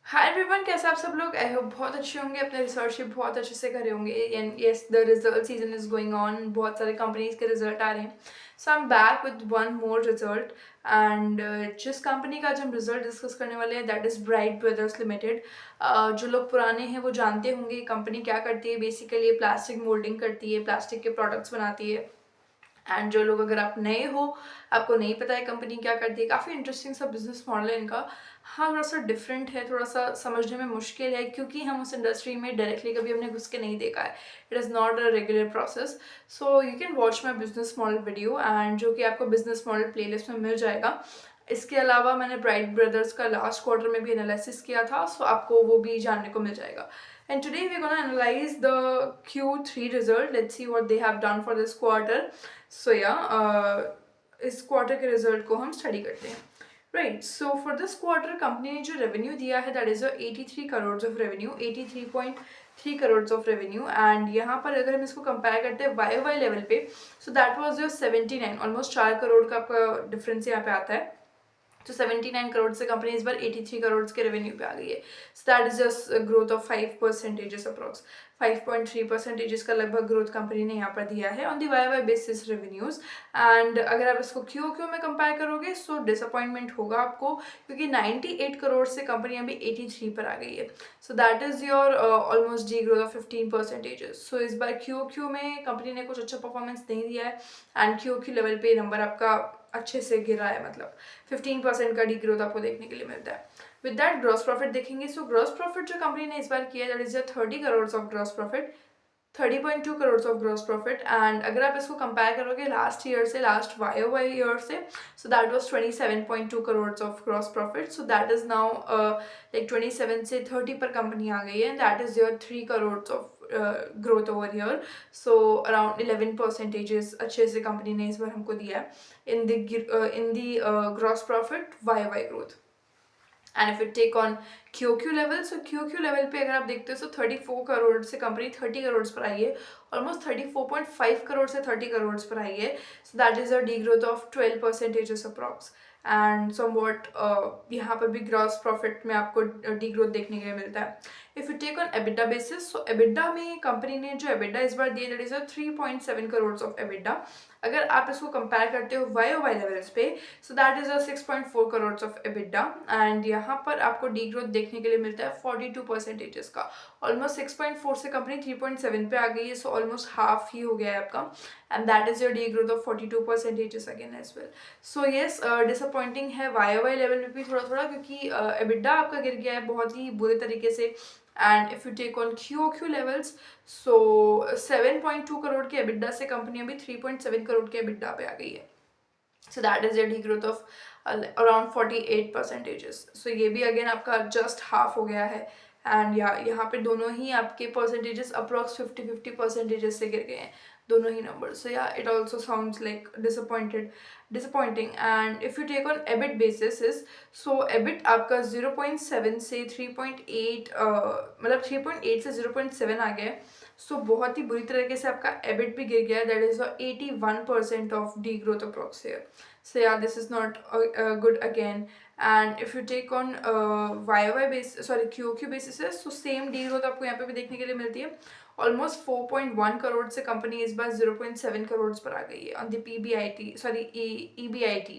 Hi everyone, कैसे आप सब लोग। आई होप बहुत अच्छे होंगे, अपने रिसर्च भी बहुत अच्छे से करे होंगे। And yes, the result season is going on, बहुत सारे कंपनीज के रिजल्ट आ रहे हैं। So I am back with one more result. And जिस कंपनी का आज हम रिजल्ट डिस्कस करने वाले हैं that is Bright Brothers Limited. जो लोग पुराने हैं वो जानते होंगे ये कंपनी क्या करती है। बेसिकली प्लास्टिक मोल्डिंग करती है, प्लास्टिक के प्रोडक्ट्स बनाती है। एंड जो लोग, अगर आप नए हो, आपको नहीं पता है कंपनी क्या करती है, काफ़ी इंटरेस्टिंग सा बिजनेस मॉडल है इनका। हाँ, थोड़ा सा डिफरेंट है, थोड़ा सा समझने में मुश्किल है क्योंकि हम उस इंडस्ट्री में डायरेक्टली कभी हमने घुस के नहीं देखा है। It is not a regular process. So you can watch my business model video, and जो कि आपको बिजनेस मॉडल प्लेलिस्ट में मिल जाएगा। इसके अलावा मैंने ब्राइट ब्रदर्स का लास्ट क्वार्टर में भी एनालिसिस किया था, सो आपको वो भी जानने को मिल जाएगा। And today we're going to analyze the Q3 result. Let's see what they have done for this quarter. So yeah, इस क्वार्टर के रिजल्ट को हम स्टडी करते हैं। Right, so for this quarter company ने जो रेवेन्यू दिया है that is 83 crore of revenue, 83.3 crore of revenue. And यहाँ पर अगर हम इसको कंपेयर करते हैं वाई वाई लेवल पे, सो that was your 79, almost 4 crore का आपका डिफरेंस यहाँ पे आता है। तो 79 करोड़ से कंपनी इस बार 83 करोड़ के रेवेन्यू पे आ गई है। So that is just growth of 5% approx, 5.3% का लगभग ग्रोथ कंपनी ने यहाँ पर दिया है on the Y Y basis revenues. And अगर आप इसको क्यू क्यू में कंपेयर करोगे सो डिसअपॉइंटमेंट होगा आपको, क्योंकि 98 करोड़ से कंपनी अभी 83 पर आ गई है। So that is your almost D growth of 15%। सो इस बार क्यू क्यू में कंपनी ने कुछ अच्छा परफॉर्मेंस नहीं दिया है, एंड क्यू क्यू लेवल पे नंबर आपका अच्छे से गिरा है, मतलब 15% का डी ग्रोथ आपको देखने के लिए मिलता है। विद दैट ग्रॉस प्रॉफिट देखेंगे, सो ग्रॉस प्रॉफिट जो कंपनी ने इस बार किया that is 30 crore of gross profit, 30.2 crore of gross profit. And अगर आप इसको कंपेयर करोगे लास्ट ईयर से, लास्ट वाई वाई ईयर से, सो that was 27.2 crore of gross profit. So that is now like 27 से 30 पर कंपनी आ गई है, and that is your 3 crore of growth over year. So around 11% अच्छे से कंपनी ने इस बार हमको दिया है in the gross profit Y Y growth. And if it take on Q Q level, so Q Q level पे अगर आप देखते हो, सो 34 करोड़ से कंपनी 30 करोड़ पर आई है, ऑलमोस्ट 34.5 करोड़ से 30 करोड़ पर आई है। So that is a degrowth of 12% approx. And somewhat यहाँ पर भी ग्रॉस प्रॉफिट में आपको डी ग्रोथ देखने के लिए मिलता है। If you take on EBITDA basis, so EBITDA में कंपनी ने जो एबिडा इस बार दिया that is 3.7 crore of EBITDA. अगर आप इसको कंपेयर करते हो वाई वाई लेवल्स पे, सो that is 6.4 crore of EBITDA. And यहाँ पर आपको डी ग्रोथ देखने के लिए मिलता है 42% का, ऑलमोस्ट 6.4 से कंपनी 3.7 पे आ गई है। सो ऑलमोस्ट हाफ ही हो गया है आपका, and that is your degrowth of 42% again as well. So yes, disappointing है वाई वाई लेवल में भी थोड़ा थोड़ा, क्योंकि एबिडा आपका गिर गया है बहुत ही बुरे तरीके से। And if you take on Q Q levels, so 7.2 crore के एबिडा से कंपनी अभी 3.7 करोड़ के एबिडा पे आ गई है। So that is a degrowth of around 48%। सो ये भी अगेन आपका जस्ट हाफ हो गया है। एंड यहाँ पे दोनों ही आपके परसेंटेजेस अप्रॉक्स 50-50 परसेंटेजेस से गिर गए हैं, दोनों ही नंबर। सो या it also sounds like disappointing. And if you take on EBIT basis, so EBIT आपका 0.7 से 3.8, मतलब 3.8 से 0.7 आ गया है। सो बहुत ही बुरी तरीके से आपका एबिट भी गिर गया है, that is 81% of D growth approx here. So yeah, this is not good again. And if you take on YOY base, sorry, QOQ basis है, so same डी ग्रोथ आपको यहाँ पे भी देखने के लिए मिलती है। ऑलमोस्ट 4.1 करोड़ से कंपनी इस बार 0.7 करोड़ पर आ गई है on the PBIT, sorry EBIT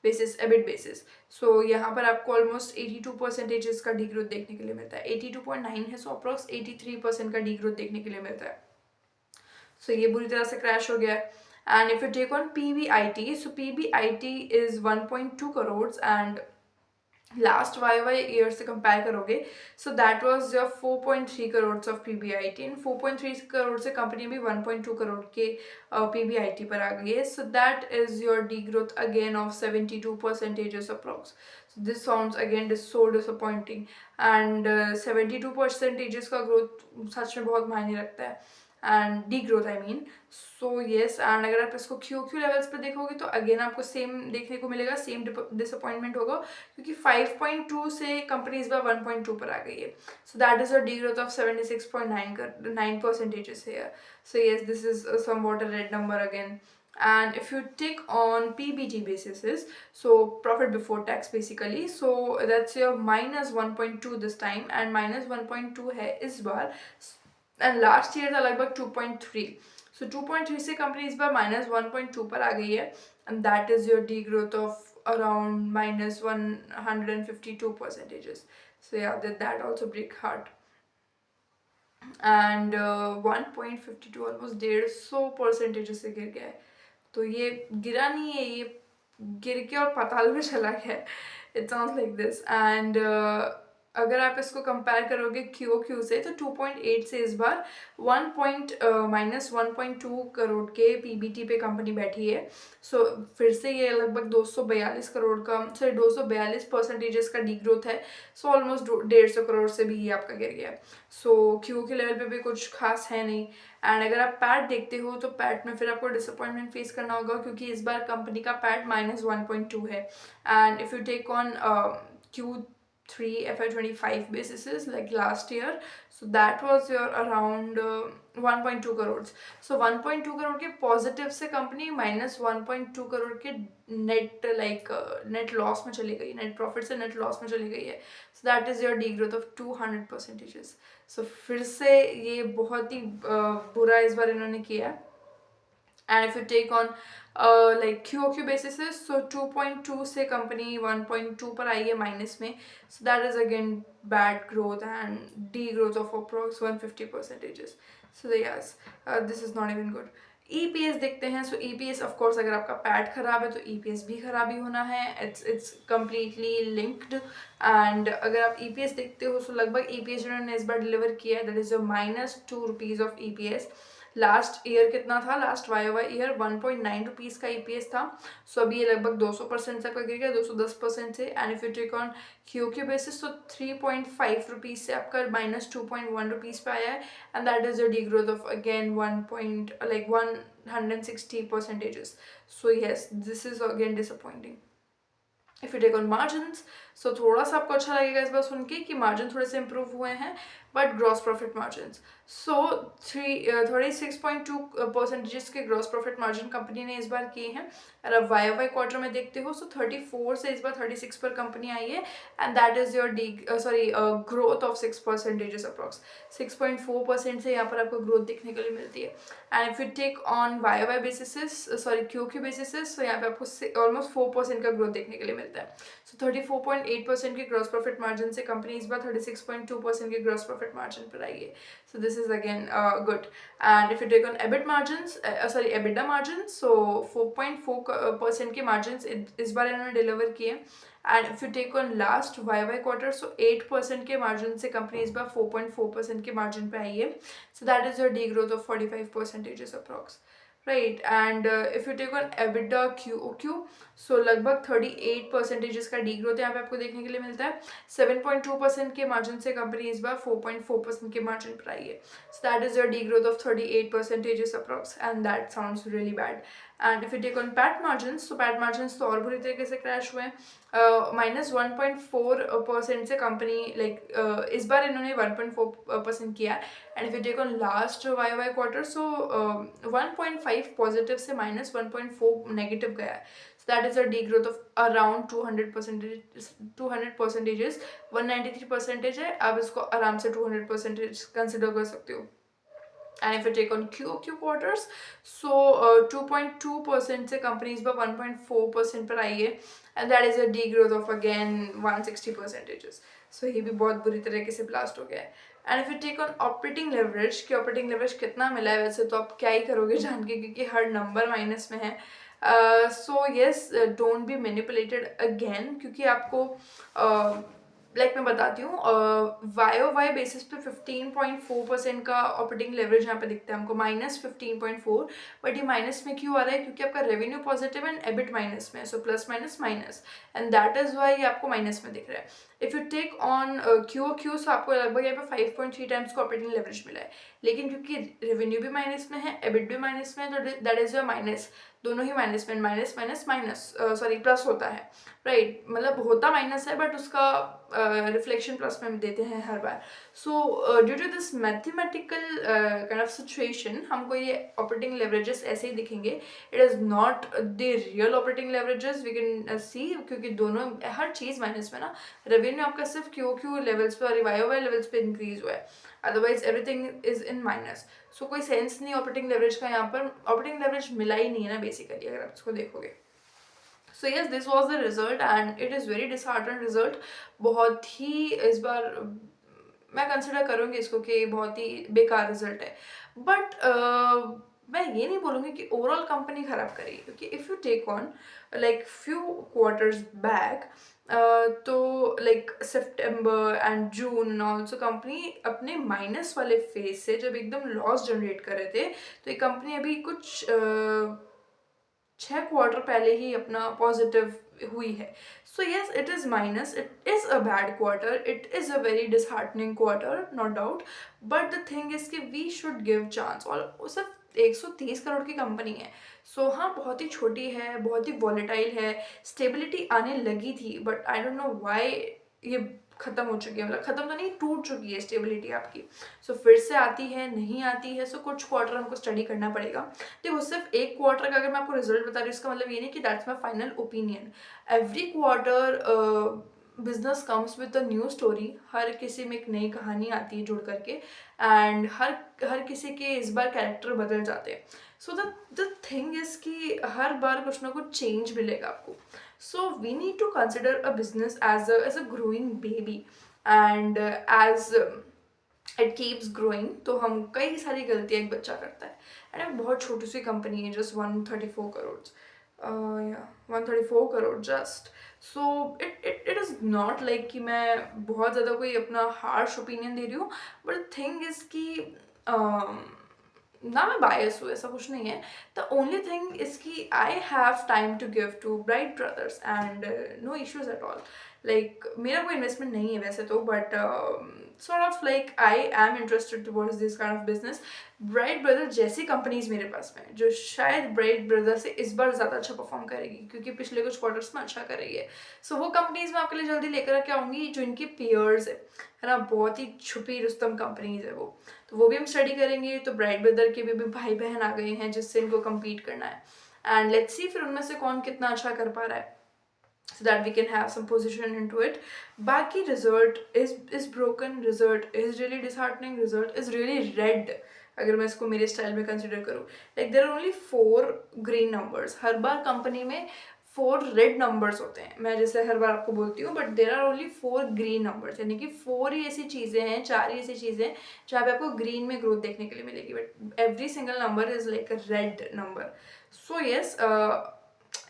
basis, EBIT basis. So यहाँ पर आपको ऑलमोस्ट 82% का डी ग्रोथ देखने के लिए मिलता है, 82.9 है, सो अप्रॉक्स 83% का डी ग्रोथ देखने के लिए मिलता है। सो ये बुरी तरह से क्रैश हो गया है। And if you take on PBIT, so PBIT is 1.2 crore, and last Y Y year से कंपेयर करोगे, so that was your 4.3 crore of PBIT, and 4.3 crore से कंपनी भी 1.2 करोड़ के PBIT पर आ गई है। So that is your D growth again of 72% approx. This sounds again so disappointing. And 72% का ग्रोथ सच में बहुत मायने रखता है, and D growth I mean. So yes, and अगर आप इसको क्यू क्यू लेवल्स पर देखोगे तो अगेन आपको सेम देखने को मिलेगा, सेम डिसअपॉइंटमेंट होगा, क्योंकि 5.2 से कंपनी इस बार 1.2 पर आ गई है। So that is a degrowth of 76.9 percentages है। So yes, this is somewhat a red number again. And if you take on PBT basis, so profit before tax basically, so that's your -1.2 this time, and -1.2 है इस बार, and last year था लगभग 2.3. सो 2.3 से company इस बार -1.2 पर आ गई है, and that is your degrowth of around -152 percentages. So yeah that also break heart. And 1.52 almost 150 percentage से गिर गया है. तो ये गिरा नहीं है, ये गिर के और पाताल में चला गया है. It sounds like this. And अगर आप इसको कंपेयर करोगे क्यू क्यू से, तो 2.8 से इस बार -1.2 करोड़ के पीबीटी पे कंपनी बैठी है. सो फिर से ये लगभग 242 करोड़ का, सॉरी 242 परसेंटेजेस का डी ग्रोथ है. सो ऑलमोस्ट 150 करोड़ से भी ये आपका गिर गया. सो क्यू के लेवल पे भी कुछ खास है नहीं. एंड अगर आप पैट देखते हो तो पैट में फिर आपको डिसअपॉइंटमेंट फेस करना होगा, क्योंकि इस बार कंपनी का पैट -1.2 है. And if you take on Q3 FY25 basis like last year, so that was your around 1.2 crores. So 1.2 crore के पॉजिटिव से कंपनी -1.2 करोड़ के नेट नेट लॉस में चली गई, नेट प्रॉफिट से नेट लॉस में चली गई है. So that is your degrowth of 200 percentages. So फिर से ये बहुत ही बुरा इस बार इन्होंने किया है. And if you take on like QOQ basis, so 2.2 से कंपनी 1.2 पर आई है माइनस में. so that is again bad growth and degrowth of approx 150 percentages. so yes, this is not even good. EPS देखते हैं. सो EPS ऑफ कोर्स अगर आपका PAT खराब है तो EPS भी खराब ही होना है. It's completely linked. एंड अगर आप EPS देखते हो, सो लगभग EPS जिन्होंने इस बार डिलीवर किया है, that is -2 rupees of EPS. Last year कितना था, लास्ट वाई ईयर 1.9 रुपीज़ का EPS था. सो अभी ये लगभग 200% तक गिर गया, 210% से. And if you take on Q basis, तो 3.5 रुपीज़ से आपका -2.1 रुपीज़ पे आया है. And that is the degrowth of again 160 percentages. So yes, this is again disappointing. If you take on margins, so थोड़ा सा आपको अच्छा लगेगा इस बार सुन के कि मार्जिन थोड़े से इंप्रूव हुए हैं, but gross profit margin, so 36.2 percentages के ग्रॉस प्रॉफिट मार्जिन कंपनी ने इस बार किए हैं. अगर आप वाई क्वार्टर में देखते हो, सो 34 से इस बार 36 पर कंपनी आई है. And that is your growth of 6 percentages approx. 6.4% से यहाँ पर आपको ग्रोथ देखने के लिए मिलती है. And if you take on Y basis, sorry Q basis, तो यहाँ पे आपको ऑलमोस्ट 4% का ग्रोथ देखने के लिए मिलता है. सो 34.8% के ग्रॉस प्रॉफिट मार्जिन से कंपनी इस बार 36.2% के ग्रॉस प्रॉफिट मार्जिन पर आई है. So this is again good. And if you take on EBIT margin, sorry EBITDA margin, so 4.4% के मार्जिन इस बार इन्होंने डिलीवर किए. And if you take on last Y quarter, so 8% के मार्जिन से कंपनी इस बार 4.4% के मार्जिन पे आई है. So that is your degrowth of 45 percentages approx, right. And if you take on EBITDA Q, so लगभग 38 percentages का D growth यहाँ पे आपको देखने के लिए मिलता है. 7.2% के मार्जिन से कंपनी इस बार 4.4% के मार्जिन पर आई है. So that is your degrowth of 38 percentages approx, and that sounds really bad. And if you take on PAT margin, तो पैट मार्जिन तो और बुरी तरीके से क्रैश हुए हैं. -1.4% से कंपनी इस बार इन्होंने 1.4% किया. And if you take on last Y quarter, so 1.5 positive से -1.4 नेगेटिव गया है. So that is a degrowth of around 200 percentages. 193 percentage है, आप इसको आराम से 200% कंसिडर कर सकते हो. And if you take on QOQ quarters, so 2.2% से कंपनी इस बार 1.4% पर आई है. And that is a degrowth of again 160 percentages. So ये भी बहुत बुरी तरीके से ब्लास्ट हो गया है. And if you take on operating leverage, कि operating leverage कितना मिला है, वैसे तो आप क्या ही करोगे जान के, क्योंकि हर नंबर माइनस में है. So yes, don't be manipulated again, क्योंकि आपको मैं बताती हूँ, वाई बेसिस पे 15.4% का ऑपरेटिंग लेवरेज यहाँ पे दिखता है हमको, -15.4. बट ये माइनस में क्यों आ रहा है, क्योंकि आपका revenue positive and EBIT minus में, so plus minus minus, and that is why ये आपको माइनस में दिख रहा है. If you take on Q O Q, so आपको लगभग यहाँ पे 5.3 टाइम्स का ऑपरेटिंग लेवरेज मिला है। लेकिन क्योंकि रेवेन्यू भी माइनस में है, एबिट भी माइनस में है, तो दैट इज योर माइनस, दोनों ही माइनस में, minus minus minus sorry plus होता है, राइट, मतलब होता माइनस है बट उसका रिफ्लेक्शन प्लस में देते हैं हर बार। So due to this mathematical kind of situation हमको ये ऑपरेटिंग लेवरेजेस ऐसे ही दिखेंगे। It is not the real operating leverages we can see, क्योंकि दोनों हर चीज़ माइनस में ना, रेवेन्यू आपका सिर्फ क्यू क्यू लेवल्स पे और वाई लेवल्स पे इंक्रीज हुआ है, otherwise everything is in minus. So कोई सेंस नहीं ऑपरेटिंग लेवरेज का, यहाँ पर ऑपरेटिंग लेवरेज मिला ही नहीं है ना बेसिकली, अगर आप इसको देखोगे। So yes, this was the result and it is very disheartened result. बहुत ही इस बार मैं कंसिडर करूँगी इसको कि बहुत ही बेकार रिजल्ट है, बट मैं ये नहीं बोलूँगी कि ओवरऑल कंपनी खराब करी, क्योंकि if you take on like few quarters back, तो like September and June also company अपने माइनस वाले फेज से जब एकदम लॉस जनरेट कर रहे थे, तो ये कंपनी अभी कुछ 6 क्वार्टर पहले ही अपना पॉजिटिव हुई है। So yes, it is minus, it is a bad quarter, it is a very disheartening quarter, no doubt, but the thing is कि वी शुड गिव चांस। और वो सिर्फ 130 करोड़ की कंपनी है, सो हाँ बहुत ही छोटी है, बहुत ही वॉलेटाइल है, स्टेबिलिटी आने लगी थी, but I don't know why ये खत्म हो चुकी है, मतलब खत्म तो नहीं, टूट चुकी है स्टेबिलिटी आपकी। सो फिर से आती है, नहीं आती है, सो कुछ क्वार्टर हमको स्टडी करना पड़ेगा। देखो सिर्फ एक क्वार्टर का अगर मैं आपको रिजल्ट बता रही हूँ, इसका मतलब ये नहीं कि that's my final opinion. Every quarter business comes with a new story, हर किसी में एक नई कहानी आती है जुड़ करके, एंड हर किसी के इस बार कैरेक्टर बदल जाते हैं। सो द थिंग इज कि हर बार कुछ ना कुछ चेंज मिलेगा आपको। So we need to consider a business as a growing baby, and as it keeps growing, तो हम कई सारी गलतियाँ एक बच्चा करता है। एंड एक बहुत छोटी सी कंपनी है, जस्ट 134 करोड़, या 134 crore just. So it is not like कि मैं बहुत ज़्यादा कोई अपना हार्श ओपिनियन दे रही हूँ, बट थिंग इज़ कि ना मैं बायस हूँ, ऐसा कुछ नहीं है। द ओनली थिंग इज कि I have time to give to bright brothers and no issues at all. Like मेरा कोई इन्वेस्टमेंट नहीं है वैसे तो, but sort of like I am interested towards this kind of business। Bright brother जैसी companies मेरे पास में जो शायद ब्राइट ब्रदर से इस बार ज़्यादा अच्छा परफॉर्म करेगी, क्योंकि पिछले कुछ क्वार्टर्स में अच्छा कर रही है। सो वो कंपनीज मैं आपके लिए जल्दी लेकर के आऊँगी जो इनकी पेयर्स है ना, बहुत ही छुपी रुस्तम कंपनीज है वो, तो वो भी हम स्टडी करेंगे। तो ब्राइट ब्रदर के भी भाई बहन आ गए हैं जिससे इनको कम्पीट करना है, एंड लेट्स सी फिर उनमें से कौन कितना अच्छा कर पा रहा है, so that we can have some position into it। Baki result is broken, result is really disheartening, result is really red। अगर मैं इसको मेरे स्टाइल में कंसिडर करूँ, like there are only 4 green numbers, हर बार कंपनी में 4 रेड नंबर्स होते हैं, मैं जैसे हर बार आपको बोलती हूँ, but there are only 4 green numbers, यानी कि 4 ही ऐसी चीज़ें हैं, 4 ही ऐसी चीज़ें हैं जहाँ पे आपको ग्रीन में ग्रोथ देखने के लिए मिलेगी, but every single number is like a red number. So yes,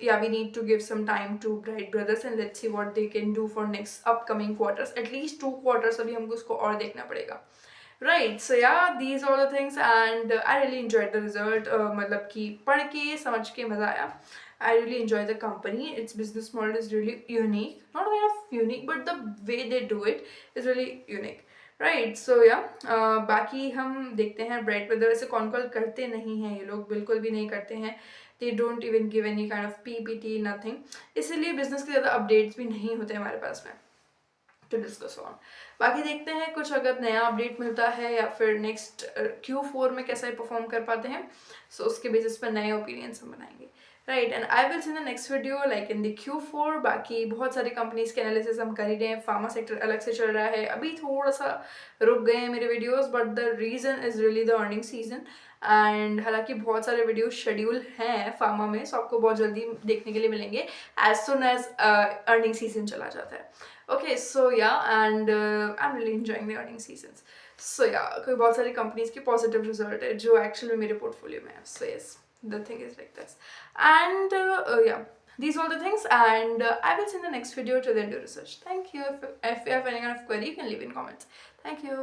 yeah, we need to give some time to Bright Brothers and let's see what they can do for next upcoming quarters, at least 2 quarters अभी हमको उसको और देखना पड़ेगा, right? So yeah, these are the things and I really enjoyed the result। मतलब कि पढ़ के समझ के मज़ा आया। I really enjoy the company, its business model is really unique, not kind of unique but the way they do it is really unique, right. So yeah बाकी हम देखते हैं ब्राइट ब्रदर ऐसे कौन कॉल करते नहीं हैं, ये लोग बिल्कुल भी नहीं करते हैं, they don't even give any kind of PPT, nothing, इसीलिए बिजनेस के ज़्यादा अपडेट्स भी नहीं होते हमारे पास में टू डिस्कस ऑन। बाकी देखते हैं कुछ अगर नया अपडेट मिलता है या फिर नेक्स्ट Q4 में कैसा परफॉर्म कर पाते हैं, सो उसके बेसिस पर नए ओपिनियंस हम बनाएंगे, right. And I will see the next video like in the Q4। बाकी बहुत सारी कंपनीज के एनालिसिस हम कर ही रहे हैं, फार्मा सेक्टर अलग से चल रहा है, अभी थोड़ा सा रुक गए हैं मेरे videos, but the reason is really the earning season. And हालांकि बहुत सारे वीडियो शेड्यूल हैं फार्मा में, सो आपको बहुत जल्दी देखने के लिए मिलेंगे as soon as earning season चला जाता है। Okay, so yeah, and I'm really enjoying the earning seasons। So yeah, कोई बहुत सारी कंपनीज की पॉजिटिव रिजल्ट है जो एक्चुअली मेरे पोर्टफोलियो में है। So yes, the thing is like this, and yeah, these are the things, and I will see in the next video to then do research। Thank you। If you have any kind of query, you can leave in comments। Thank you।